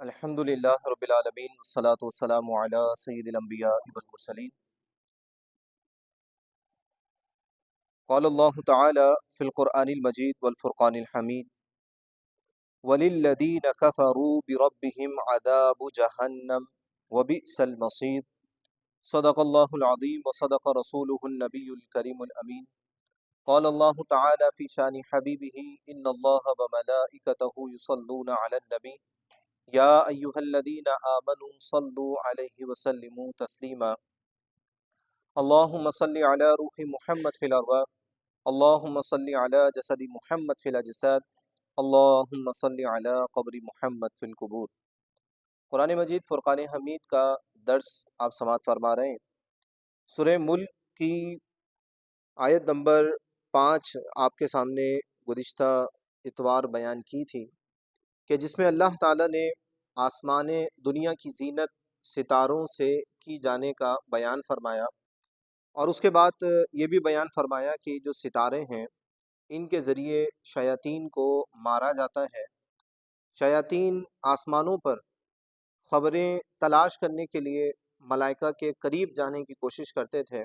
الحمدللہ رب العالمین والصلاة والسلام علی سید الانبیاء والمرسلین قال اللہ تعالی فی القرآن المجید والفرقان الحمید وَلِلَّذِينَ كَفَرُوا بِرَبِّهِمْ عَذَابُ جَهَنَّمَ وَبِئْسَ الْمَصِيرُ صدق اللہ العظیم وصدق رسولہ النبی الکریم الامین قال اللہ تعالی فی شان حبیبہ ان اللہ وملائکتہ یصلون علی النبی یا ایہا الذین آمنوا صلوا علیہ وسلموا تسلیما اللہم صلی علی روح محمد فی الارواح اللہم صلی علی جسد محمد فی الاجساد اللہم صلی علی قبر محمد فی القبور۔ قرآن مجید فرقان حمید کا درس آپ سماعت فرما رہے ہیں۔ سورہ ملک کی آیت نمبر 5 آپ کے سامنے گزشتہ اتوار بیان کی تھی کہ جس میں اللہ تعالیٰ نے آسمان دنیا کی زینت ستاروں سے کی جانے کا بیان فرمایا، اور اس کے بعد یہ بھی بیان فرمایا کہ جو ستارے ہیں ان کے ذریعے شیاطین کو مارا جاتا ہے۔ شیاطین آسمانوں پر خبریں تلاش کرنے کے لیے ملائکہ کے قریب جانے کی کوشش کرتے تھے۔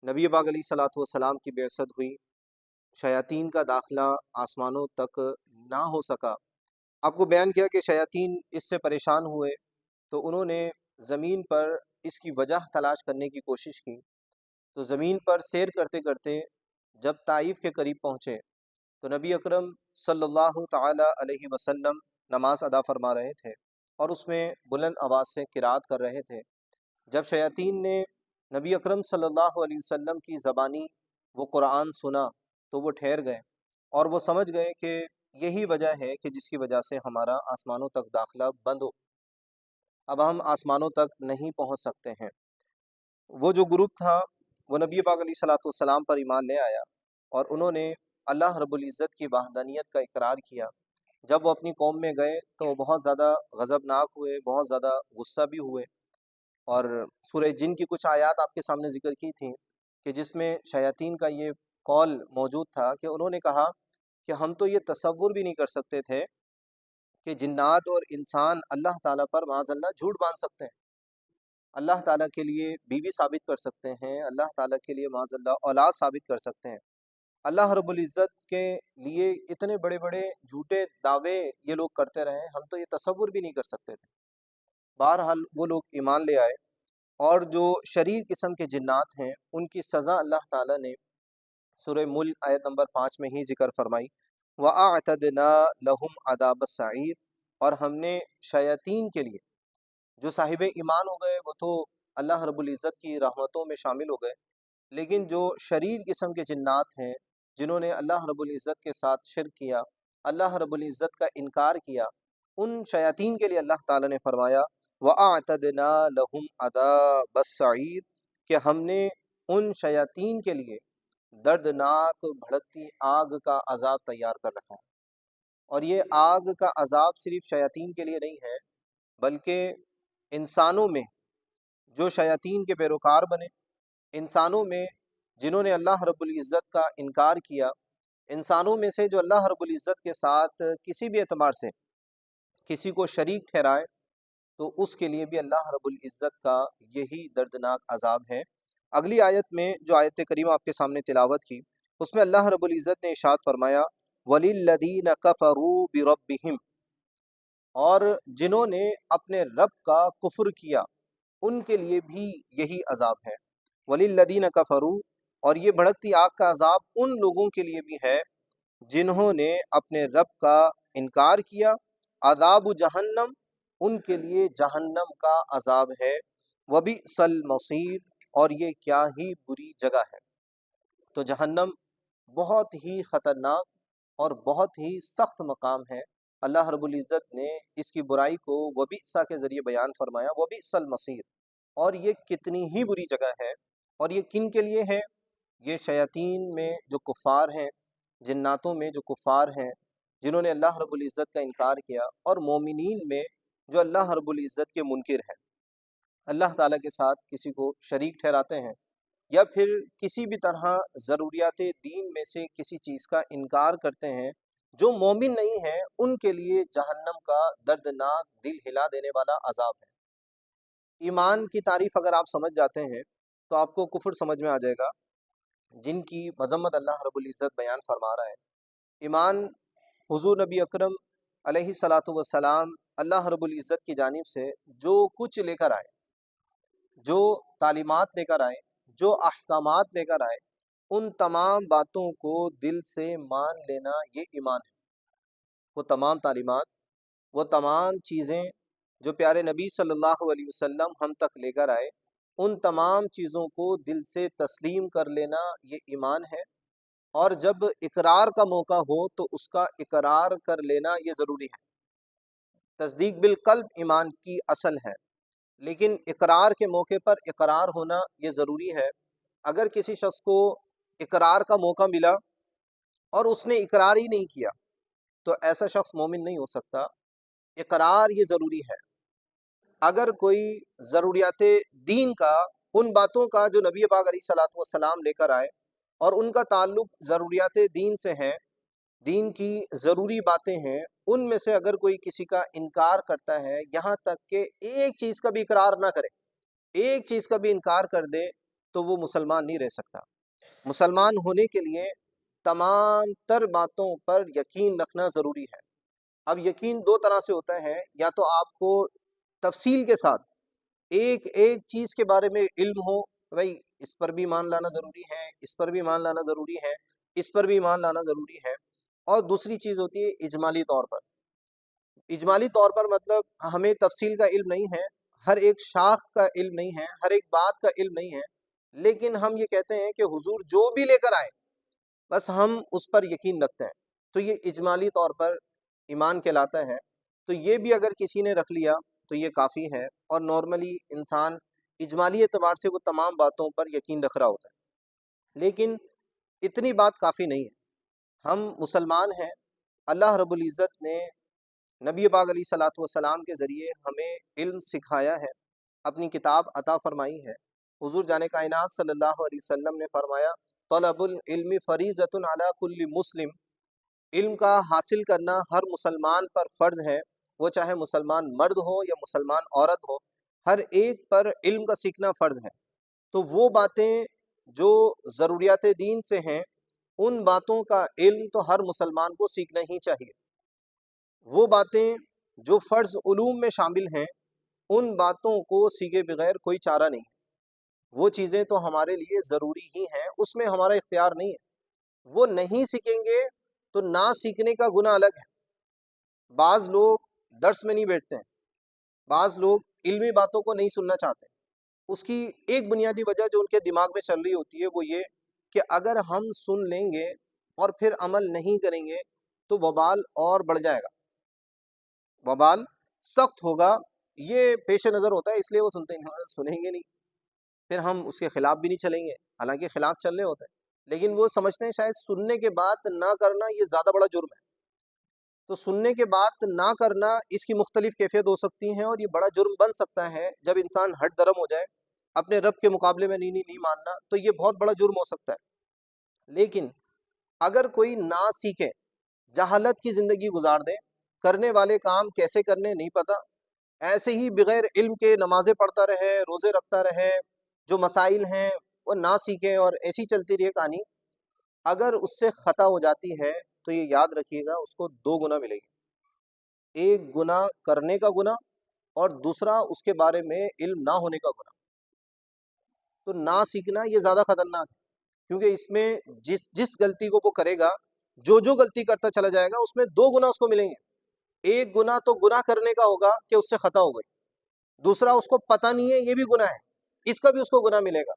نبی پاک علیہ الصلوۃ والسلام کی بعثت ہوئی، شیاطین کا داخلہ آسمانوں تک نہ ہو سکا۔ آپ کو بیان کیا کہ شیاطین اس سے پریشان ہوئے تو انہوں نے زمین پر اس کی وجہ تلاش کرنے کی کوشش کی، تو زمین پر سیر کرتے کرتے جب طائف کے قریب پہنچے تو نبی اکرم صلی اللہ تعالی علیہ وسلم نماز ادا فرما رہے تھے اور اس میں بلند آواز سے قرات کر رہے تھے۔ جب شیاطین نے نبی اکرم صلی اللہ علیہ وسلم کی زبانی وہ قرآن سنا تو وہ ٹھہر گئے اور وہ سمجھ گئے کہ یہی وجہ ہے کہ جس کی وجہ سے ہمارا آسمانوں تک داخلہ بند ہو، اب ہم آسمانوں تک نہیں پہنچ سکتے ہیں۔ وہ جو گروپ تھا وہ نبی پاک علیہ الصلوۃ والسلام پر ایمان لے آیا اور انہوں نے اللہ رب العزت کی وحدانیت کا اقرار کیا۔ جب وہ اپنی قوم میں گئے تو وہ بہت زیادہ غضبناک ہوئے، بہت زیادہ غصہ بھی ہوئے، اور سورہ جن کی کچھ آیات آپ کے سامنے ذکر کی تھیں کہ جس میں شیاطین کا یہ قول موجود تھا کہ انہوں نے کہا کہ ہم تو یہ تصور بھی نہیں کر سکتے تھے کہ جنات اور انسان اللہ تعالیٰ پر معاذ اللہ جھوٹ باندھ سکتے ہیں، اللہ تعالیٰ کے لیے بیوی ثابت کر سکتے ہیں، اللہ تعالیٰ کے لیے معاذ اللہ اولاد ثابت کر سکتے ہیں۔ اللہ رب العزت کے لیے اتنے بڑے بڑے جھوٹے دعوے یہ لوگ کرتے رہے، ہم تو یہ تصور بھی نہیں کر سکتے تھے۔ بہرحال وہ لوگ ایمان لے آئے، اور جو شریر قسم کے جنات ہیں ان کی سزا اللہ تعالیٰ نے سورہ ملک آیت نمبر 5 میں ہی ذکر فرمائی، وَأَعْتَدْنَا لَهُمْ عَذَابَ السَّعِيرِ، اور ہم نے شیاطین کے لیے، جو صاحب ایمان ہو گئے وہ تو اللہ رب العزت کی رحمتوں میں شامل ہو گئے، لیکن جو شریر قسم کے جنات ہیں جنہوں نے اللہ رب العزت کے ساتھ شرک کیا، اللہ رب العزت کا انکار کیا، ان شیاطین کے لیے اللہ تعالیٰ نے فرمایا وَأَعْتَدْنَا لَهُمْ عَذَابَ السَّعِيرِ، کہ ہم نے ان شیاطین کے لیے دردناک بھڑکتی آگ کا عذاب تیار کر رکھا ہے۔ اور یہ آگ کا عذاب صرف شیاطین کے لیے نہیں ہے، بلکہ انسانوں میں جو شیاطین کے پیروکار بنے، انسانوں میں جنہوں نے اللہ رب العزت کا انکار کیا، انسانوں میں سے جو اللہ رب العزت کے ساتھ کسی بھی اعتبار سے کسی کو شریک ٹھہرائے، تو اس کے لیے بھی اللہ رب العزت کا یہی دردناک عذاب ہے۔ اگلی آیت میں جو آیت کریمہ آپ کے سامنے تلاوت کی، اس میں اللہ رب العزت نے ارشاد فرمایا وَلِلَّذِينَ كَفَرُوا بِرَبِّهِمْ، اور جنہوں نے اپنے رب کا کفر کیا ان کے لیے بھی یہی عذاب ہے۔ وَلِلَّذِينَ كَفَرُوا، اور یہ بھڑکتی آگ کا عذاب ان لوگوں کے لیے بھی ہے جنہوں نے اپنے رب کا انکار کیا، عذاب جہنم، ان کے لیے جہنم کا عذاب ہے، وَبِئْسَ الْمَصِيرُ، اور یہ کیا ہی بری جگہ ہے۔ تو جہنم بہت ہی خطرناک اور بہت ہی سخت مقام ہے۔ اللہ رب العزت نے اس کی برائی کو وَبِئْسَ کے ذریعے بیان فرمایا، وَبِئْسَ الْمَصِيرُ، اور یہ کتنی ہی بری جگہ ہے۔ اور یہ کن کے لیے ہے؟ یہ شیاطین میں جو کفار ہیں، جناتوں میں جو کفار ہیں جنہوں نے اللہ رب العزت کا انکار کیا، اور مومنین میں جو اللہ رب العزت کے منکر ہیں، اللہ تعالیٰ کے ساتھ کسی کو شریک ٹھہراتے ہیں، یا پھر کسی بھی طرح ضروریات دین میں سے کسی چیز کا انکار کرتے ہیں جو مومن نہیں ہیں ان کے لیے جہنم کا دردناک دل ہلا دینے والا عذاب ہے۔ ایمان کی تعریف اگر آپ سمجھ جاتے ہیں تو آپ کو کفر سمجھ میں آ جائے گا، جن کی مذمت اللہ رب العزت بیان فرما رہا ہے۔ ایمان حضور نبی اکرم علیہ الصلاۃ والسلام اللہ رب العزت کی جانب سے جو کچھ لے کر آئے، جو تعلیمات لے کر آئے، جو احکامات لے کر آئے، ان تمام باتوں کو دل سے مان لینا یہ ایمان ہے۔ وہ تمام تعلیمات، وہ تمام چیزیں جو پیارے نبی صلی اللہ علیہ وسلم ہم تک لے کر آئے، ان تمام چیزوں کو دل سے تسلیم کر لینا یہ ایمان ہے۔ اور جب اقرار کا موقع ہو تو اس کا اقرار کر لینا یہ ضروری ہے۔ تصدیق بالقلب ایمان کی اصل ہے، لیکن اقرار کے موقع پر اقرار ہونا یہ ضروری ہے۔ اگر کسی شخص کو اقرار کا موقع ملا اور اس نے اقرار ہی نہیں کیا تو ایسا شخص مومن نہیں ہو سکتا۔ اقرار یہ ضروری ہے۔ اگر کوئی ضروریات دین کا، ان باتوں کا جو نبی پاک علیہ الصلوۃ والسلام لے کر آئے اور ان کا تعلق ضروریات دین سے ہے، دین کی ضروری باتیں ہیں، ان میں سے اگر کوئی کسی کا انکار کرتا ہے، یہاں تک کہ ایک چیز کا بھی اقرار نہ کرے، ایک چیز کا بھی انکار کر دے، تو وہ مسلمان نہیں رہ سکتا۔ مسلمان ہونے کے لیے تمام تر باتوں پر یقین رکھنا ضروری ہے۔ اب یقین دو طرح سے ہوتا ہے، یا تو آپ کو تفصیل کے ساتھ ایک ایک چیز کے بارے میں علم ہو، بھائی اس پر بھی ایمان لانا ضروری ہے، اس پر بھی ایمان لانا ضروری ہے، اس پر بھی ایمان لانا ضروری ہے۔ اور دوسری چیز ہوتی ہے اجمالی طور پر۔ اجمالی طور پر مطلب ہمیں تفصیل کا علم نہیں ہے، ہر ایک شاخ کا علم نہیں ہے، ہر ایک بات کا علم نہیں ہے، لیکن ہم یہ کہتے ہیں کہ حضور جو بھی لے کر آئے بس ہم اس پر یقین رکھتے ہیں، تو یہ اجمالی طور پر ایمان کہلاتا ہے۔ تو یہ بھی اگر کسی نے رکھ لیا تو یہ کافی ہے، اور نارملی انسان اجمالی اعتبار سے وہ تمام باتوں پر یقین رکھ رہا ہوتا ہے، لیکن اتنی بات کافی نہیں ہے۔ ہم مسلمان ہیں، اللہ رب العزت نے نبی پاک علیہ الصلوۃ والسلام کے ذریعے ہمیں علم سکھایا ہے، اپنی کتاب عطا فرمائی ہے۔ حضور جان کائنات صلی اللہ علیہ وسلم نے فرمایا، طلب العلم فریضۃ علی کل مسلم، علم کا حاصل کرنا ہر مسلمان پر فرض ہے، وہ چاہے مسلمان مرد ہو یا مسلمان عورت ہو، ہر ایک پر علم کا سیکھنا فرض ہے۔ تو وہ باتیں جو ضروریات دین سے ہیں، ان باتوں کا علم تو ہر مسلمان کو سیکھنا ہی چاہیے۔ وہ باتیں جو فرض علوم میں شامل ہیں، ان باتوں کو سیکھے بغیر کوئی چارہ نہیں ہے۔ وہ چیزیں تو ہمارے لیے ضروری ہی ہیں، اس میں ہمارا اختیار نہیں ہے۔ وہ نہیں سیکھیں گے تو نہ سیکھنے کا گناہ الگ ہے۔ بعض لوگ درس میں نہیں بیٹھتے ہیں، بعض لوگ علمی باتوں کو نہیں سننا چاہتے۔ اس کی ایک بنیادی وجہ جو ان کے دماغ میں چل رہی ہوتی ہے وہ یہ کہ اگر ہم سن لیں گے اور پھر عمل نہیں کریں گے تو وبال اور بڑھ جائے گا، وبال سخت ہوگا، یہ پیش نظر ہوتا ہے، اس لیے وہ سنیں گے نہیں، پھر ہم اس کے خلاف بھی نہیں چلیں گے، حالانکہ خلاف چل رہے ہوتے ہیں، لیکن وہ سمجھتے ہیں شاید سننے کے بعد نہ کرنا یہ زیادہ بڑا جرم ہے۔ تو سننے کے بعد نہ کرنا، اس کی مختلف کیفیت ہو سکتی ہیں، اور یہ بڑا جرم بن سکتا ہے جب انسان ہٹ درم ہو جائے، اپنے رب کے مقابلے میں نہیں ماننا، تو یہ بہت بڑا جرم ہو سکتا ہے۔ لیکن اگر کوئی نہ سیکھے، جہالت کی زندگی گزار دے، کرنے والے کام کیسے کرنے نہیں پتا، ایسے ہی بغیر علم کے نمازیں پڑھتا رہے، روزے رکھتا رہے، جو مسائل ہیں وہ نہ سیکھے، اور ایسی چلتی رہی کہانی، اگر اس سے خطا ہو جاتی ہے تو یہ یاد رکھیے گا اس کو 2 گنا ملے گی، ایک گنا کرنے کا گنا اور دوسرا اس کے بارے میں علم نہ ہونے کا گنا۔ تو نہ سیکھنا یہ زیادہ خطرناک ہے، کیونکہ اس میں جس غلطی کو وہ کرے گا، جو غلطی کرتا چلا جائے گا، اس میں 2 گنا اس کو ملیں گے۔ ایک گنا تو گناہ کرنے کا ہوگا کہ اس سے خطا ہو گئی، دوسرا اس کو پتہ نہیں ہے یہ بھی گناہ ہے، اس کا بھی اس کو گناہ ملے گا۔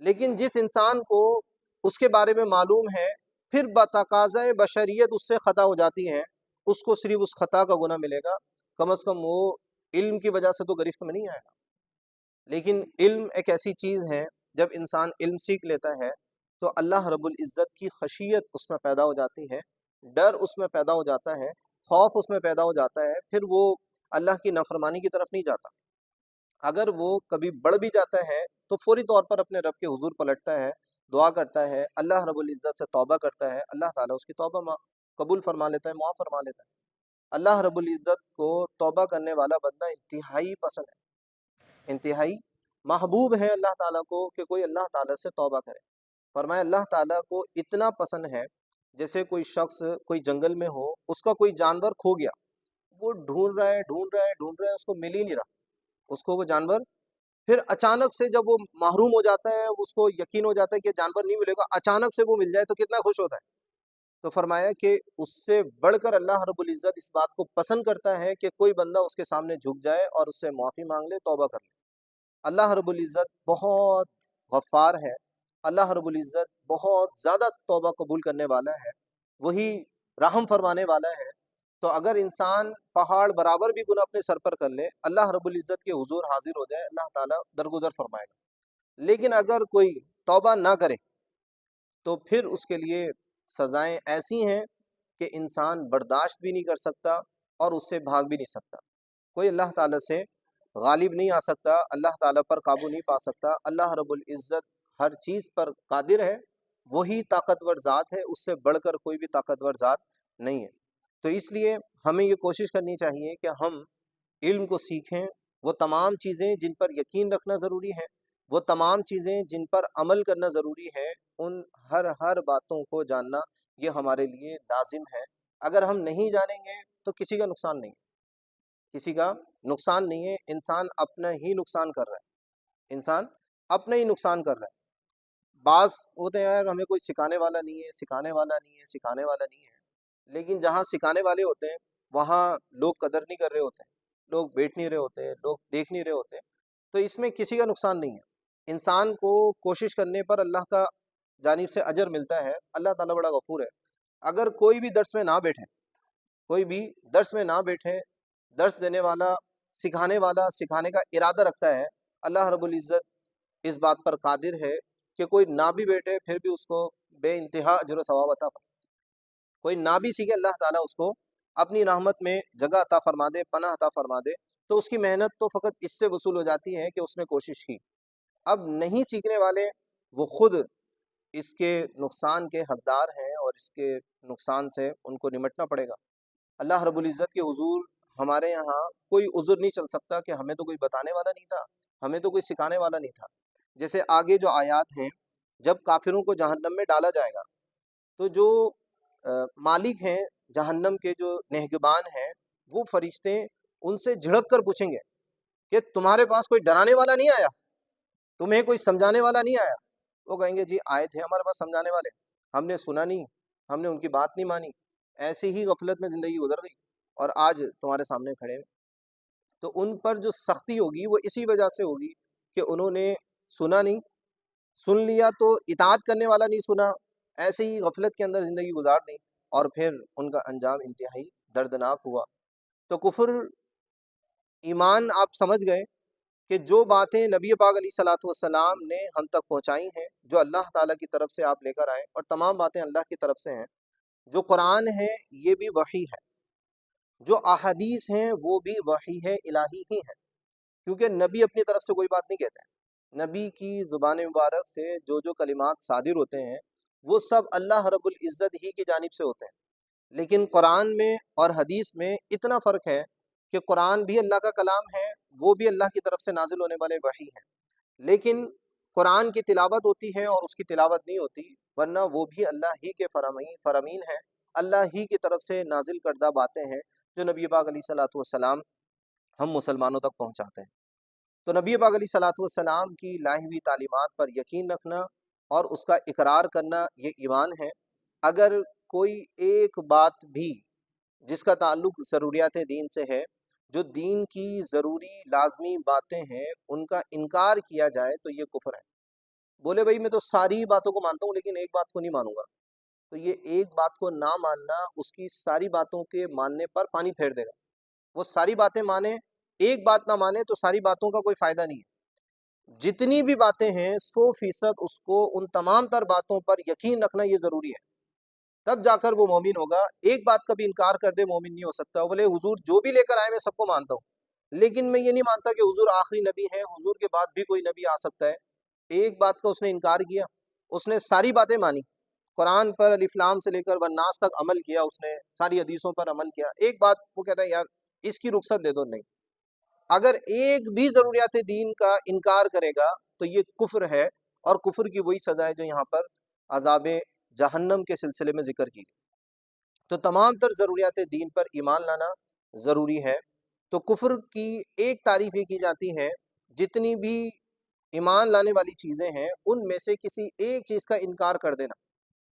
لیکن جس انسان کو اس کے بارے میں معلوم ہے، پھر بتقاضۂ بشریت اس سے خطا ہو جاتی ہے، اس کو صرف اس خطا کا گناہ ملے گا، کم از کم وہ علم کی وجہ سے تو گرفت میں نہیں آئے گا۔ لیکن علم ایک ایسی چیز ہے، جب انسان علم سیکھ لیتا ہے تو اللہ رب العزت کی خشیت اس میں پیدا ہو جاتی ہے، ڈر اس میں پیدا ہو جاتا ہے، خوف اس میں پیدا ہو جاتا ہے، پھر وہ اللہ کی نافرمانی کی طرف نہیں جاتا۔ اگر وہ کبھی بڑھ بھی جاتا ہے تو فوری طور پر اپنے رب کے حضور پلٹتا ہے، دعا کرتا ہے، اللہ رب العزت سے توبہ کرتا ہے، اللہ تعالیٰ اس کی توبہ قبول فرما لیتا ہے، معاف فرما لیتا ہے۔ اللہ رب العزت کو توبہ کرنے والا بندہ انتہائی پسند ہے، انتہائی محبوب ہے اللہ تعالیٰ کو کہ کوئی اللہ تعالیٰ سے توبہ کرے۔ فرمایا اللہ تعالیٰ کو اتنا پسند ہے، جیسے کوئی شخص کوئی جنگل میں ہو، اس کا کوئی جانور کھو گیا، وہ ڈھونڈ رہا ہے ڈھونڈ رہا ہے ڈھونڈ رہا ہے، اس کو مل ہی نہیں رہا اس کو وہ جانور، پھر اچانک سے جب وہ محروم ہو جاتا ہے، اس کو یقین ہو جاتا ہے کہ جانور نہیں ملے گا، اچانک سے وہ مل جائے تو کتنا خوش ہوتا ہے۔ تو فرمایا کہ اس سے بڑھ کر اللہ رب العزت اس بات کو پسند کرتا ہے کہ کوئی بندہ اس کے سامنے جھک جائے اور اس سے معافی مانگ لے، توبہ کر لے۔ اللہ رب العزت بہت غفار ہے، اللہ رب العزت بہت زیادہ توبہ قبول کرنے والا ہے، وہی رحم فرمانے والا ہے۔ تو اگر انسان پہاڑ برابر بھی گناہ اپنے سر پر کر لے، اللہ رب العزت کے حضور حاضر ہو جائے، اللہ تعالیٰ درگزر فرمائے گا۔ لیکن اگر کوئی توبہ نہ کرے تو پھر اس کے لیے سزائیں ایسی ہیں کہ انسان برداشت بھی نہیں کر سکتا اور اس سے بھاگ بھی نہیں سکتا۔ کوئی اللہ تعالیٰ سے غالب نہیں آ سکتا، اللہ تعالیٰ پر قابو نہیں پا سکتا۔ اللہ رب العزت ہر چیز پر قادر ہے، وہی طاقتور ذات ہے، اس سے بڑھ کر کوئی بھی طاقتور ذات نہیں ہے۔ تو اس لیے ہمیں یہ کوشش کرنی چاہیے کہ ہم علم کو سیکھیں، وہ تمام چیزیں جن پر یقین رکھنا ضروری ہے، وہ تمام چیزیں جن پر عمل کرنا ضروری ہے، ان ہر باتوں کو جاننا یہ ہمارے لیے لازم ہے۔ اگر ہم نہیں جانیں گے تو کسی کا نقصان نہیں ہے، کسی کا نقصان نہیں ہے، انسان اپنا ہی نقصان کر رہا ہے، انسان اپنا ہی نقصان کر رہا ہے۔ بعض ہوتے ہیں یار ہمیں کوئی سکھانے والا نہیں ہے، سکھانے والا نہیں ہے، سکھانے والا نہیں ہے، لیکن جہاں سکھانے والے ہوتے ہیں وہاں لوگ قدر نہیں کر رہے ہوتے ہیں، لوگ بیٹھ نہیں رہے ہوتے ہیں، لوگ دیکھ نہیں رہے ہوتے ہیں۔ تو اس میں کسی کا نقصان نہیں ہے، انسان کو کوشش کرنے پر اللہ کا جانب سے اجر ملتا ہے، اللہ تعالیٰ بڑا غفور ہے۔ اگر کوئی بھی درس میں نہ بیٹھے، کوئی بھی درس میں نہ بیٹھے، درس دینے والا سکھانے والا سکھانے کا ارادہ رکھتا ہے، اللہ رب العزت اس بات پر قادر ہے کہ کوئی نہ بھی بیٹھے پھر بھی اس کو بے انتہا اجر و ثواب عطا فرمائے۔ کوئی نہ بھی سیکھے، اللہ تعالیٰ اس کو اپنی رحمت میں جگہ عطا فرما دے، پناہ عطا فرما دے، تو اس کی محنت تو فقط اس سے وصول ہو جاتی ہے کہ اس نے کوشش کی۔ اب نہیں سیکھنے والے وہ خود اس کے نقصان کے حقدار ہیں اور اس کے نقصان سے ان کو نمٹنا پڑے گا۔ اللہ رب العزت کے حضور ہمارے یہاں کوئی عذر نہیں چل سکتا کہ ہمیں تو کوئی بتانے والا نہیں تھا، ہمیں تو کوئی سکھانے والا نہیں تھا۔ جیسے آگے جو آیات ہیں، جب کافروں کو جہنم میں ڈالا جائے گا تو جو مالک ہیں جہنم کے، جو نہگبان ہیں، وہ فرشتے ان سے جھڑک کر پوچھیں گے کہ تمہارے پاس کوئی ڈرانے والا نہیں آیا، تمہیں کوئی سمجھانے والا نہیں آیا؟ وہ کہیں گے جی آئے تھے ہمارے پاس سمجھانے والے، ہم نے سنا نہیں، ہم نے ان کی بات نہیں مانی، ایسی ہی غفلت میں زندگی گزر گئی اور آج تمہارے سامنے کھڑے ہیں۔ تو ان پر جو سختی ہوگی وہ اسی وجہ سے ہوگی کہ انہوں نے سنا نہیں، سن لیا تو اطاعت کرنے والا نہیں سنا، ایسے ہی غفلت کے اندر زندگی گزار دی اور پھر ان کا انجام انتہائی دردناک ہوا۔ تو کفر ایمان آپ سمجھ گئے کہ جو باتیں نبی پاک علیہ الصلوۃ والسلام نے ہم تک پہنچائی ہیں، جو اللہ تعالیٰ کی طرف سے آپ لے کر آئے، اور تمام باتیں اللہ کی طرف سے ہیں۔ جو قرآن ہے یہ بھی وحی ہے، جو احادیث ہیں وہ بھی وحی ہے، الہی ہی ہے، کیونکہ نبی اپنی طرف سے کوئی بات نہیں کہتے ہیں۔ نبی کی زبان مبارک سے جو کلمات صادر ہوتے ہیں وہ سب اللہ رب العزت ہی کی جانب سے ہوتے ہیں۔ لیکن قرآن میں اور حدیث میں اتنا فرق ہے کہ قرآن بھی اللہ کا کلام ہے، وہ بھی اللہ کی طرف سے نازل ہونے والے وحی ہیں، لیکن قرآن کی تلاوت ہوتی ہے اور اس کی تلاوت نہیں ہوتی، ورنہ وہ بھی اللہ ہی کے فرامین ہیں، اللہ ہی کی طرف سے نازل کردہ باتیں ہیں جو نبی پاک علیہ الصلوۃ والسلام ہم مسلمانوں تک پہنچاتے ہیں۔ تو نبی پاک علیہ الصلوۃ والسلام کی لائی ہوئی تعلیمات پر یقین رکھنا اور اس کا اقرار کرنا یہ ایمان ہے۔ اگر کوئی ایک بات بھی جس کا تعلق ضروریات دین سے ہے، جو دین کی ضروری لازمی باتیں ہیں، ان کا انکار کیا جائے تو یہ کفر ہے۔ بولے بھائی میں تو ساری باتوں کو مانتا ہوں لیکن ایک بات کو نہیں مانوں گا، تو یہ ایک بات کو نہ ماننا اس کی ساری باتوں کے ماننے پر پانی پھیر دے گا۔ وہ ساری باتیں مانے، ایک بات نہ مانے تو ساری باتوں کا کوئی فائدہ نہیں ہے۔ جتنی بھی باتیں ہیں 100% اس کو ان تمام تر باتوں پر یقین رکھنا یہ ضروری ہے، تب جا کر وہ مومن ہوگا۔ ایک بات کا بھی انکار کر دے مومن نہیں ہو سکتا۔ بولے حضور جو بھی لے کر آئے میں سب کو مانتا ہوں، لیکن میں یہ نہیں مانتا کہ حضور آخری نبی ہیں، حضور کے بعد بھی کوئی نبی آ سکتا ہے۔ ایک بات کا اس نے انکار کیا، اس نے ساری باتیں مانی قرآن پر الف لام سے لے کر والناس تک عمل کیا، اس نے ساری حدیثوں پر عمل کیا، ایک بات وہ کہتا ہے یار اس کی رخصت دے دو، نہیں، اگر ایک بھی ضروریات دین کا انکار کرے گا تو یہ کفر ہے، اور کفر کی وہی سزا ہے جو یہاں پر عذاب جہنم کے سلسلے میں ذکر کی گئی۔ تو تمام تر ضروریات دین پر ایمان لانا ضروری ہے۔ تو کفر کی ایک تعریف یہ کی جاتی ہے، جتنی بھی ایمان لانے والی چیزیں ہیں ان میں سے کسی ایک چیز کا انکار کر دینا،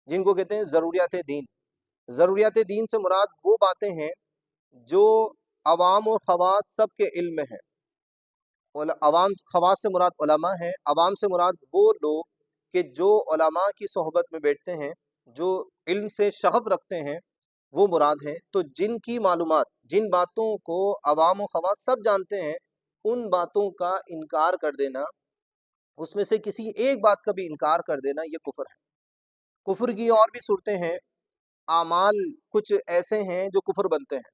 جن کو کہتے ہیں ضروریات دین۔ ضروریات دین سے مراد وہ باتیں ہیں جو عوام و خواص سب کے علم میں ہیں۔ عوام خواص سے مراد علماء ہیں، عوام سے مراد وہ لوگ کہ جو علماء کی صحبت میں بیٹھتے ہیں، جو علم سے شغف رکھتے ہیں، وہ مراد ہیں۔ تو جن کی معلومات، جن باتوں کو عوام و خواص سب جانتے ہیں، ان باتوں کا انکار کر دینا، اس میں سے کسی ایک بات کا بھی انکار کر دینا، یہ کفر ہے۔ کفر کی اور بھی صورتیں ہیں، اعمال کچھ ایسے ہیں جو کفر بنتے ہیں۔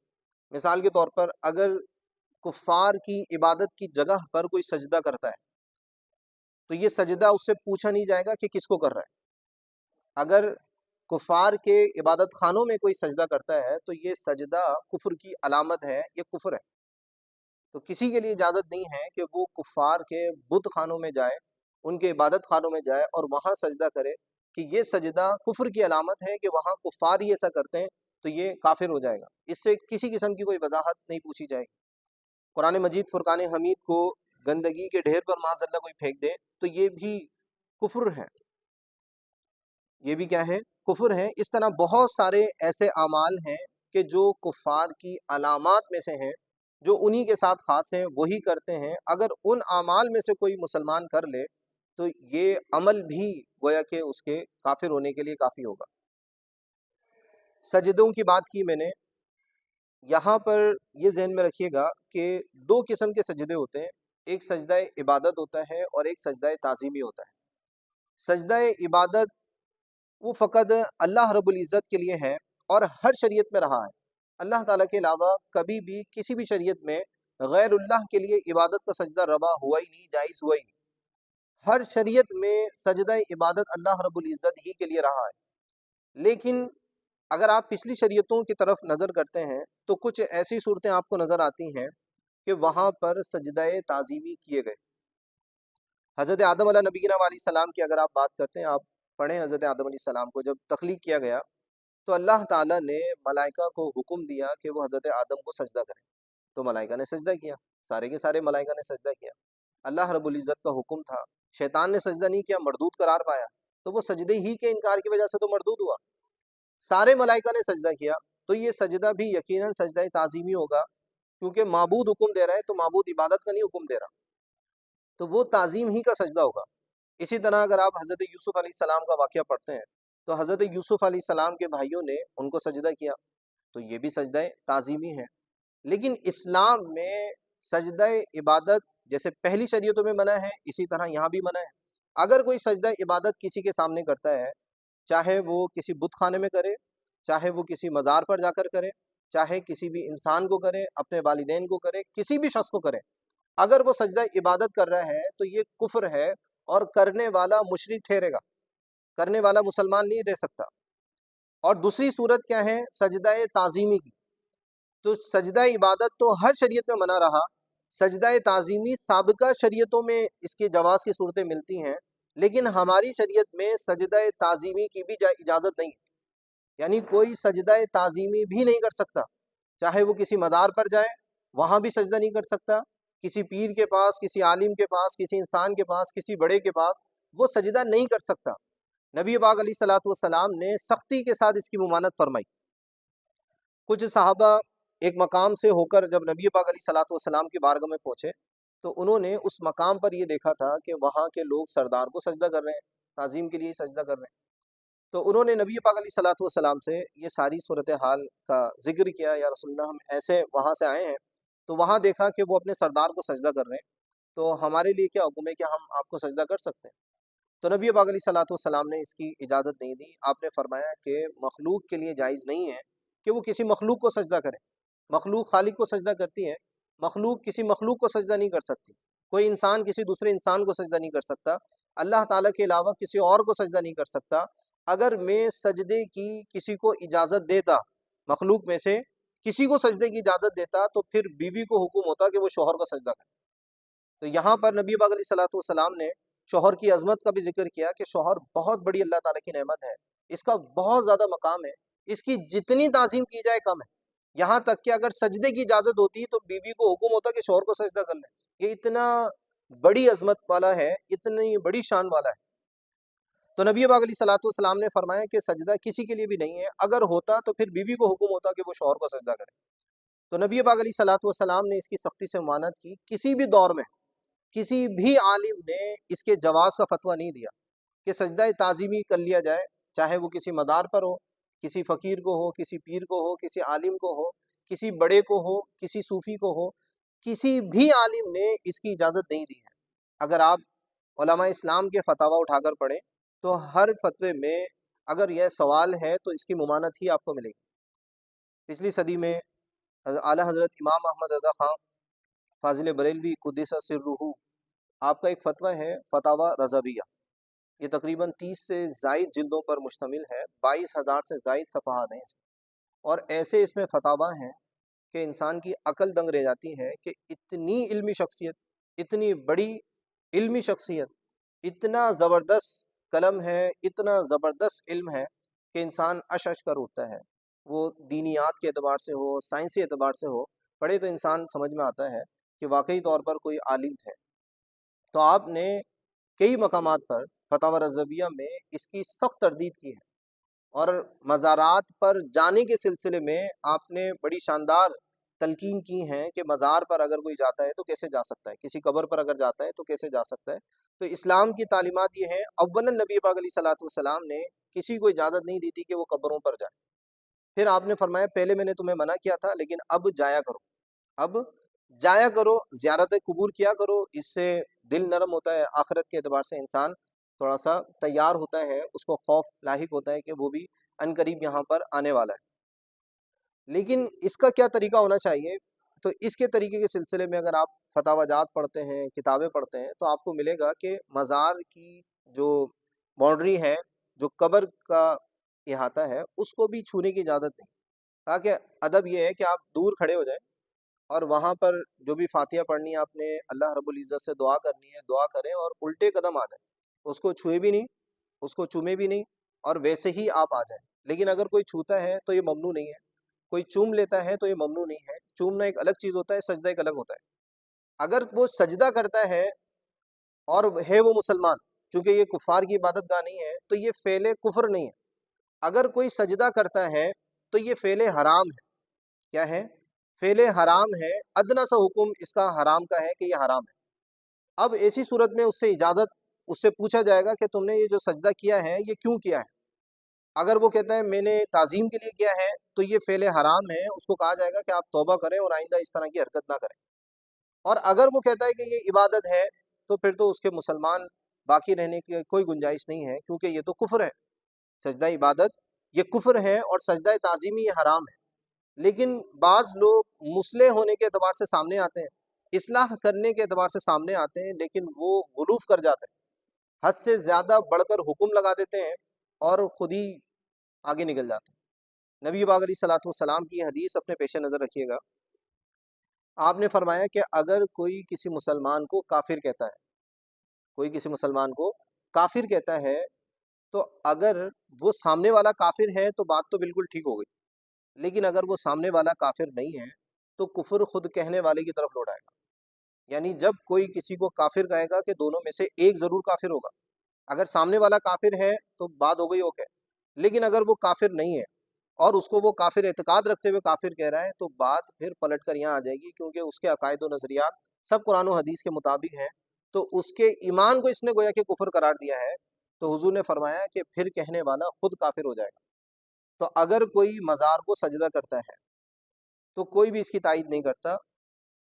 مثال کے طور پر اگر کفار کی عبادت کی جگہ پر کوئی سجدہ کرتا ہے تو یہ سجدہ اس سے پوچھا نہیں جائے گا کہ کس کو کر رہا ہے۔ اگر کفار کے عبادت خانوں میں کوئی سجدہ کرتا ہے تو یہ سجدہ کفر کی علامت ہے، یہ کفر ہے۔ تو کسی کے لیے اجازت نہیں ہے کہ وہ کفار کے بت خانوں میں جائے، ان کے عبادت خانوں میں جائے اور وہاں سجدہ کرے، کہ یہ سجدہ کفر کی علامت ہے کہ وہاں کفار ہی ایسا کرتے ہیں، تو یہ کافر ہو جائے گا۔ اس سے کسی قسم کی کوئی وضاحت نہیں پوچھی جائے گی۔ قرآن مجید فرقان حمید کو گندگی کے ڈھیر پر معاذ اللہ کوئی پھینک دے تو یہ بھی کفر ہے، یہ بھی کیا ہے؟ کفر ہے۔ اس طرح بہت سارے ایسے اعمال ہیں کہ جو کفار کی علامات میں سے ہیں، جو انہی کے ساتھ خاص ہیں، وہی کرتے ہیں۔ اگر ان اعمال میں سے کوئی مسلمان کر لے تو یہ عمل بھی گویا کہ اس کے کافر ہونے کے لیے کافی ہوگا۔ سجدوں کی بات کی میں نے، یہاں پر یہ ذہن میں رکھیے گا کہ دو قسم کے سجدے ہوتے ہیں، ایک سجدہ عبادت ہوتا ہے اور ایک سجدہ تعظیمی ہوتا ہے۔ سجدہ عبادت وہ فقط اللہ رب العزت کے لیے ہے اور ہر شریعت میں رہا ہے۔ اللہ تعالیٰ کے علاوہ کبھی بھی کسی بھی شریعت میں غیر اللہ کے لیے عبادت کا سجدہ روا ہوا ہی نہیں، جائز ہوا ہی نہیں۔ ہر شریعت میں سجدہ عبادت اللہ رب العزت ہی کے لیے رہا ہے۔ لیکن اگر آپ پچھلی شریعتوں کی طرف نظر کرتے ہیں تو کچھ ایسی صورتیں آپ کو نظر آتی ہیں کہ وہاں پر سجدہ تعظیمی کیے گئے۔ حضرت آدم علیہ نبینا علیہ السلام کی اگر آپ بات کرتے ہیں، آپ پڑھیں حضرت آدم علیہ السلام کو جب تخلیق کیا گیا تو اللہ تعالیٰ نے ملائکہ کو حکم دیا کہ وہ حضرت آدم کو سجدہ کریں، تو ملائکہ نے سجدہ کیا، سارے کے سارے ملائکہ نے سجدہ کیا۔ اللہ رب العزت کا حکم تھا، شیطان نے سجدہ نہیں کیا، مردود قرار پایا، تو وہ سجدے ہی کے انکار کی وجہ سے تو مردود ہوا۔ سارے ملائکہ نے سجدہ کیا، تو یہ سجدہ بھی یقیناً سجدہ تعظیمی ہوگا، کیونکہ معبود حکم دے رہا ہے تو معبود عبادت کا نہیں حکم دے رہا، تو وہ تعظیم ہی کا سجدہ ہوگا۔ اسی طرح اگر آپ حضرت یوسف علیہ السلام کا واقعہ پڑھتے ہیں تو حضرت یوسف علیہ السلام کے بھائیوں نے ان کو سجدہ کیا، تو یہ بھی سجدہ تعظیمی ہے۔ لیکن اسلام میں سجدہ عبادت جیسے پہلی شریعتوں میں منع ہے، اسی طرح یہاں بھی منع ہے۔ اگر کوئی سجدہ عبادت کسی کے سامنے کرتا ہے، چاہے وہ کسی بت خانے میں کرے، چاہے وہ کسی مزار پر جا کر کرے، چاہے کسی بھی انسان کو کرے، اپنے والدین کو کرے، کسی بھی شخص کو کرے، اگر وہ سجدہ عبادت کر رہا ہے تو یہ کفر ہے اور کرنے والا مشرک ٹھہرے گا، کرنے والا مسلمان نہیں رہ سکتا۔ اور دوسری صورت کیا ہے؟ سجدہ تعظیمی کی۔ تو سجدہ عبادت تو ہر شریعت میں منع رہا، سجدہ تعظیمی سابقہ شریعتوں میں اس کے جواز کی صورتیں ملتی ہیں، لیکن ہماری شریعت میں سجدہ تعظیمی کی بھی اجازت نہیں ہے، یعنی کوئی سجدہ تعظیمی بھی نہیں کر سکتا، چاہے وہ کسی مزار پر جائے وہاں بھی سجدہ نہیں کر سکتا، کسی پیر کے پاس، کسی عالم کے پاس، کسی انسان کے پاس، کسی بڑے کے پاس وہ سجدہ نہیں کر سکتا۔ نبی پاک علیہ الصلوۃ والسلام نے سختی کے ساتھ اس کی ممانعت فرمائی۔ کچھ صحابہ ایک مقام سے ہو کر جب نبی پاک علیہ الصلوۃ والسلام کی بارگاہ میں پہنچے تو انہوں نے اس مقام پر یہ دیکھا تھا کہ وہاں کے لوگ سردار کو سجدہ کر رہے ہیں، تعظیم کے لیے سجدہ کر رہے ہیں، تو انہوں نے نبی پاک علیہ الصلوۃ والسلام سے یہ ساری صورتحال کا ذکر کیا، یا رسول اللہ ہم ایسے وہاں سے آئے ہیں، تو وہاں دیکھا کہ وہ اپنے سردار کو سجدہ کر رہے ہیں، تو ہمارے لیے کیا حکم ہے کہ ہم آپ کو سجدہ کر سکتے ہیں؟ تو نبی پاک علیہ الصلوۃ والسلام نے اس کی اجازت نہیں دی۔ آپ نے فرمایا کہ مخلوق کے لیے جائز نہیں ہے کہ وہ کسی مخلوق کو سجدہ کرے، مخلوق خالق کو سجدہ کرتی ہے، مخلوق کسی مخلوق کو سجدہ نہیں کر سکتی، کوئی انسان کسی دوسرے انسان کو سجدہ نہیں کر سکتا، اللہ تعالیٰ کے علاوہ کسی اور کو سجدہ نہیں کر سکتا۔ اگر میں سجدے کی کسی کو اجازت دیتا، مخلوق میں سے کسی کو سجدے کی اجازت دیتا، تو پھر بیوی کو حکم ہوتا کہ وہ شوہر کا سجدہ کرے۔ تو یہاں پر نبی پاک علیہ الصلوۃ والسلام نے شوہر کی عظمت کا بھی ذکر کیا کہ شوہر بہت بڑی اللہ تعالیٰ کی نعمت ہے، اس کا بہت زیادہ مقام ہے، اس کی جتنی تعظیم کی جائے کم ہے۔ یہاں تک کہ اگر سجدے کی اجازت ہوتی تو بیوی کو حکم ہوتا کہ شوہر کو سجدہ کر لے۔ یہ اتنا بڑی عظمت والا ہے، اتنی بڑی شان والا ہے۔ تو نبی پاک علیہ الصلوۃ والسلام نے فرمایا کہ سجدہ کسی کے لیے بھی نہیں ہے، اگر ہوتا تو پھر بیوی کو حکم ہوتا کہ وہ شوہر کو سجدہ کرے۔ تو نبی پاک علیہ الصلوۃ والسلام نے اس کی سختی سے ممانعت کی۔ کسی بھی دور میں کسی بھی عالم نے اس کے جواز کا فتویٰ نہیں دیا کہ سجدہ تعظیمی کر لیا جائے، چاہے وہ کسی مدار پر ہو، کسی فقیر کو ہو، کسی پیر کو ہو، کسی عالم کو ہو، کسی بڑے کو ہو، کسی صوفی کو ہو، کسی بھی عالم نے اس کی اجازت نہیں دی ہے۔ اگر آپ علماء اسلام کے فتاویٰ اٹھا کر پڑھیں تو ہر فتوے میں اگر یہ سوال ہے تو اس کی ممانعت ہی آپ کو ملے گی۔ پچھلی صدی میں اعلیٰ حضرت امام احمد رضا خان فاضل بریلوی قدس سرہ، آپ کا ایک فتویٰ ہے فتاویٰ رضویہ، یہ تقریباً 30 سے زائد جلدوں پر مشتمل ہے، 22,000 سے زائد صفحات ہیں اس میں، اور ایسے اس میں فتاویٰ ہیں کہ انسان کی عقل دنگ رہ جاتی ہے کہ اتنی علمی شخصیت، اتنی بڑی علمی شخصیت، اتنا زبردست قلم ہے، اتنا زبردست علم ہے کہ انسان اش کر اٹھتا ہے۔ وہ دینیات کے اعتبار سے ہو، سائنسی اعتبار سے ہو، پڑھے تو انسان سمجھ میں آتا ہے کہ واقعی طور پر کوئی عالم ہے۔ تو آپ نے کئی مقامات پر فتاویٰ رضویہ میں اس کی سخت تردید کی ہے، اور مزارات پر جانے کے سلسلے میں آپ نے بڑی شاندار تلقین کی ہیں کہ مزار پر اگر کوئی جاتا ہے تو کیسے جا سکتا ہے، کسی قبر پر اگر جاتا ہے تو کیسے جا سکتا ہے۔ تو اسلام کی تعلیمات یہ ہیں، اولاً نبی پاک علیہ الصلوۃ والسلام نے کسی کو اجازت نہیں دی تھی کہ وہ قبروں پر جائے۔ پھر آپ نے فرمایا پہلے میں نے تمہیں منع کیا تھا لیکن اب جایا کرو، اب جایا کرو، زیارت قبور کیا کرو، اس سے دل نرم ہوتا ہے، آخرت کے اعتبار سے انسان تھوڑا سا تیار ہوتا ہے، اس کو خوف لاحق ہوتا ہے کہ وہ بھی عنقریب یہاں پر آنے والا ہے۔ لیکن اس کا کیا طریقہ ہونا چاہیے؟ تو اس کے طریقے کے سلسلے میں اگر آپ فتاویٰ جات پڑھتے ہیں، کتابیں پڑھتے ہیں، تو آپ کو ملے گا کہ مزار کی جو باؤنڈری ہے، جو قبر کا احاطہ ہے، اس کو بھی چھونے کی اجازت نہیں۔ تاکہ ادب یہ ہے کہ آپ دور کھڑے ہو جائیں اور وہاں پر جو بھی فاتحہ پڑھنی ہے آپ نے، اللہ رب العزت سے دعا کرنی ہے، دعا کریں اور الٹے قدم آ جائیں، اس کو چھوئے بھی نہیں، اس کو چومے بھی نہیں، اور ویسے ہی آپ آ جائیں۔ لیکن اگر کوئی چھوتا ہے تو یہ ممنوع نہیں ہے، کوئی چوم لیتا ہے تو یہ ممنوع نہیں ہے۔ چومنا ایک الگ چیز ہوتا ہے، سجدہ ایک الگ ہوتا ہے۔ اگر وہ سجدہ کرتا ہے اور ہے وہ مسلمان، چونکہ یہ کفار کی عبادت گاہ نہیں ہے، تو یہ فعل کفر نہیں ہے۔ اگر کوئی سجدہ کرتا ہے تو یہ فعل حرام ہے۔ کیا ہے؟ فعل حرام ہے، ادنا سا حکم اس کا حرام کا ہے کہ یہ حرام ہے۔ اب ایسی صورت میں اس سے اجازت، اس سے پوچھا جائے گا کہ تم نے یہ جو سجدہ کیا ہے یہ کیوں کیا ہے؟ اگر وہ کہتا ہے میں نے تعظیم کے لیے کیا ہے تو یہ فعل حرام ہے، اس کو کہا جائے گا کہ آپ توبہ کریں اور آئندہ اس طرح کی حرکت نہ کریں۔ اور اگر وہ کہتا ہے کہ یہ عبادت ہے تو پھر تو اس کے مسلمان باقی رہنے کی کوئی گنجائش نہیں ہے، کیونکہ یہ تو کفر ہے۔ سجدہ عبادت یہ کفر ہے اور سجدہ تعظیمی یہ حرام ہے۔ لیکن بعض لوگ مصلح ہونے کے اعتبار سے سامنے آتے ہیں، اصلاح کرنے کے اعتبار سے سامنے آتے ہیں، لیکن وہ غلوف کر جاتے ہیں، حد سے زیادہ بڑھ کر حکم لگا دیتے ہیں اور خود ہی آگے نکل جاتے ہیں۔ نبی پاک علیہ الصلوۃ والسلام کی حدیث اپنے پیش نظر رکھیے گا۔ آپ نے فرمایا کہ اگر کوئی کسی مسلمان کو کافر کہتا ہے، کوئی کسی مسلمان کو کافر کہتا ہے، تو اگر وہ سامنے والا کافر ہے تو بات تو بالکل ٹھیک ہو گئی، لیکن اگر وہ سامنے والا کافر نہیں ہے تو کفر خود کہنے والے کی طرف لوٹ آئے گا۔ یعنی جب کوئی کسی کو کافر کہے گا کہ دونوں میں سے ایک ضرور کافر ہوگا۔ اگر سامنے والا کافر ہے تو بات ہو گئی اوکے، لیکن اگر وہ کافر نہیں ہے اور اس کو وہ کافر اعتقاد رکھتے ہوئے کافر کہہ رہا ہے تو بات پھر پلٹ کر یہاں آ جائے گی، کیونکہ اس کے عقائد و نظریات سب قرآن و حدیث کے مطابق ہیں، تو اس کے ایمان کو اس نے گویا کہ کفر قرار دیا ہے۔ تو حضور نے فرمایا کہ پھر کہنے والا خود کافر ہو جائے گا۔ تو اگر کوئی مزار کو سجدہ کرتا ہے تو کوئی بھی اس کی تائید نہیں کرتا۔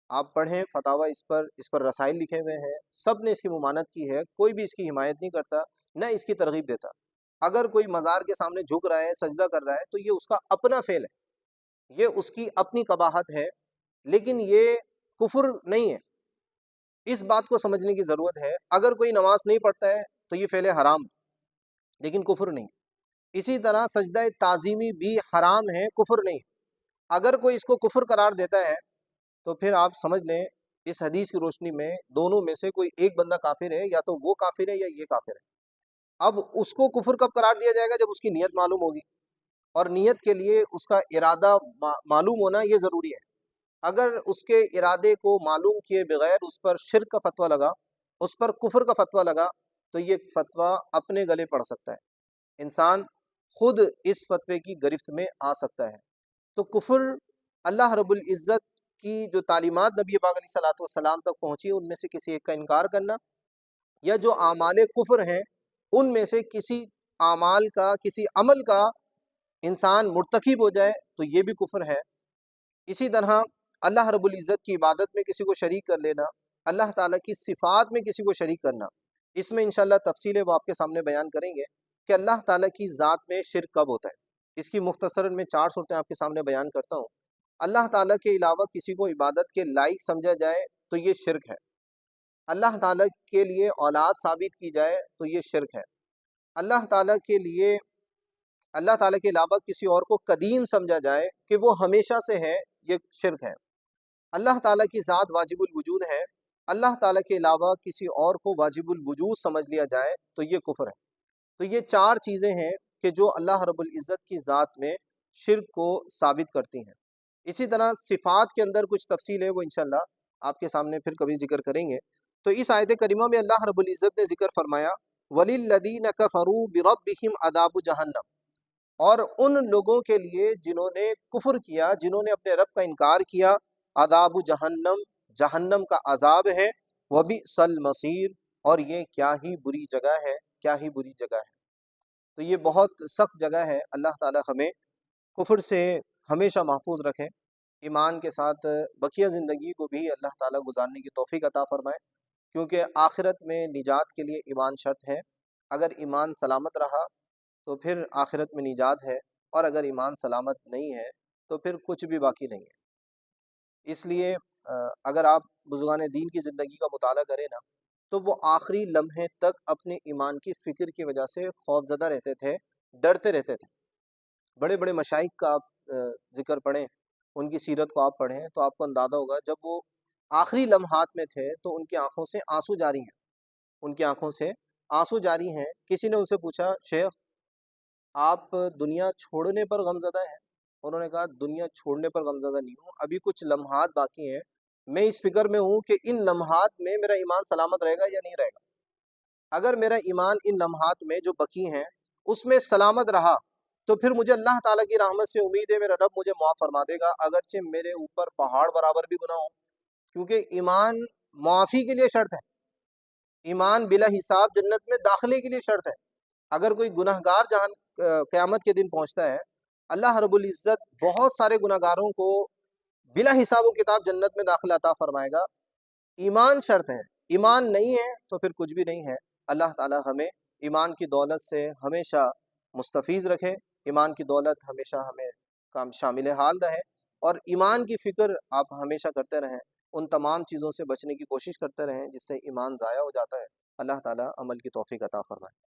آپ پڑھیں فتاویٰ، اس پر رسائل لکھے ہوئے ہیں، سب نے اس کی ممانعت کی ہے، کوئی بھی اس کی حمایت نہیں کرتا، نہ اس کی ترغیب دیتا۔ اگر کوئی مزار کے سامنے جھک رہا ہے، سجدہ کر رہا ہے، تو یہ اس کا اپنا فعل ہے، یہ اس کی اپنی قباحت ہے، لیکن یہ کفر نہیں ہے۔ اس بات کو سمجھنے کی ضرورت ہے۔ اگر کوئی نماز نہیں پڑھتا ہے تو یہ فعل حرام ہے، لیکن کفر نہیں۔ اسی طرح سجدہ تعظیمی بھی حرام ہے، کفر نہیں۔ اگر کوئی اس کو کفر قرار دیتا ہے تو پھر آپ سمجھ لیں اس حدیث کی روشنی میں دونوں میں سے کوئی ایک بندہ کافر ہے، یا تو وہ کافر ہے یا یہ کافر ہے۔ اب اس کو کفر کب قرار دیا جائے گا؟ جب اس کی نیت معلوم ہوگی، اور نیت کے لیے اس کا ارادہ معلوم ہونا یہ ضروری ہے۔ اگر اس کے ارادے کو معلوم کیے بغیر اس پر شرک کا فتویٰ لگا، اس پر کفر کا فتویٰ لگا، تو یہ فتویٰ اپنے گلے پڑ سکتا ہے، انسان خود اس فتوے کی گرفت میں آ سکتا ہے۔ تو کفر اللہ رب العزت کی جو تعلیمات نبی پاک علیہ الصلوۃ والسلام تک پہنچی ان میں سے کسی ایک کا انکار کرنا، یا جو اعمال کفر ہیں ان میں سے کسی اعمال کا، کسی عمل کا انسان مرتکب ہو جائے تو یہ بھی کفر ہے۔ اسی طرح اللہ رب العزت کی عبادت میں کسی کو شریک کر لینا، اللہ تعالیٰ کی صفات میں کسی کو شریک کرنا، اس میں انشاءاللہ تفصیل وہ آپ کے سامنے بیان کریں گے کہ اللہ تعالیٰ کی ذات میں شرک کب ہوتا ہے۔ اس کی مختصراً میں 4 صورتیں آپ کے سامنے بیان کرتا ہوں۔ اللہ تعالیٰ کے علاوہ کسی کو عبادت کے لائق سمجھا جائے تو یہ شرک ہے۔ اللہ تعالیٰ کے لیے اولاد ثابت کی جائے تو یہ شرک ہے۔ اللہ تعالیٰ کے لیے، اللہ تعالیٰ کے علاوہ کسی اور کو قدیم سمجھا جائے کہ وہ ہمیشہ سے ہے، یہ شرک ہے۔ اللہ تعالیٰ کی ذات واجب الوجود ہے، اللہ تعالیٰ کے علاوہ کسی اور کو واجب الوجود سمجھ لیا جائے تو یہ کفر ہے۔ تو یہ 4 چیزیں ہیں کہ جو اللہ رب العزت کی ذات میں شرک کو ثابت کرتی ہیں۔ اسی طرح صفات کے اندر کچھ تفصیل ہے، وہ انشاءاللہ آپ کے سامنے پھر کبھی ذکر کریں گے۔ تو اس آیت کریمہ میں اللہ رب العزت نے ذکر فرمایا وَلِلَّذِينَ كَفَرُوا بِرَبِّهِمْ عَذَابُ جَهَنَّمَ، اور ان لوگوں کے لیے جنہوں نے کفر کیا، جنہوں نے اپنے رب کا انکار کیا، عذاب جہنم، جہنم کا عذاب ہے، وَبِئْسَ الْمَصِيرُ، اور یہ کیا ہی بری جگہ ہے، کیا ہی بری جگہ ہے۔ تو یہ بہت سخت جگہ ہے۔ اللہ تعالی ہمیں کفر سے ہمیشہ محفوظ رکھے، ایمان کے ساتھ بقیہ زندگی کو بھی اللہ تعالیٰ گزارنے کی توفیق عطا فرمائے، کیونکہ آخرت میں نجات کے لیے ایمان شرط ہے۔ اگر ایمان سلامت رہا تو پھر آخرت میں نجات ہے، اور اگر ایمان سلامت نہیں ہے تو پھر کچھ بھی باقی نہیں ہے۔ اس لیے اگر آپ بزرگان دین کی زندگی کا مطالعہ کریں نا، تو وہ آخری لمحے تک اپنے ایمان کی فکر کی وجہ سے خوف زدہ رہتے تھے، ڈرتے رہتے تھے۔ بڑے بڑے مشائخ کا آپ ذکر پڑھیں، ان کی سیرت کو آپ پڑھیں تو آپ کو اندازہ ہوگا جب وہ آخری لمحات میں تھے تو ان کی آنکھوں سے آنسو جاری ہیں، ان کی آنکھوں سے آنسو جاری ہیں۔ کسی نے ان سے پوچھا شیخ آپ دنیا چھوڑنے پر غمزدہ ہیں؟ انہوں نے کہا دنیا چھوڑنے پر غمزدہ نہیں ہوں، ابھی کچھ لمحات باقی ہیں، میں اس فکر میں ہوں کہ ان لمحات میں میرا ایمان سلامت رہے گا یا نہیں رہے گا۔ اگر میرا ایمان ان لمحات میں جو بقی ہیں اس میں سلامت رہا تو پھر مجھے اللہ تعالیٰ کی رحمت سے امید ہے میرا رب مجھے معاف فرما دے گا، اگرچہ میرے اوپر پہاڑ برابر بھی گناہ ہو، کیونکہ ایمان معافی کے لیے شرط ہے، ایمان بلا حساب جنت میں داخلے کے لیے شرط ہے۔ اگر کوئی گناہ گار قیامت کے دن پہنچتا ہے، اللہ رب العزت بہت سارے گناہ گاروں کو بلا حساب و کتاب جنت میں داخلہ عطا فرمائے گا۔ ایمان شرط ہے، ایمان نہیں ہے تو پھر کچھ بھی نہیں ہے۔ اللہ تعالی ہمیں ایمان کی دولت سے ہمیشہ مستفیض رکھے، ایمان کی دولت ہمیشہ ہمیں کام شامل حال رہے، اور ایمان کی فکر آپ ہمیشہ کرتے رہیں، ان تمام چیزوں سے بچنے کی کوشش کرتے رہیں جس سے ایمان ضائع ہو جاتا ہے۔ اللہ تعالی عمل کی توفیق عطا فرمائے۔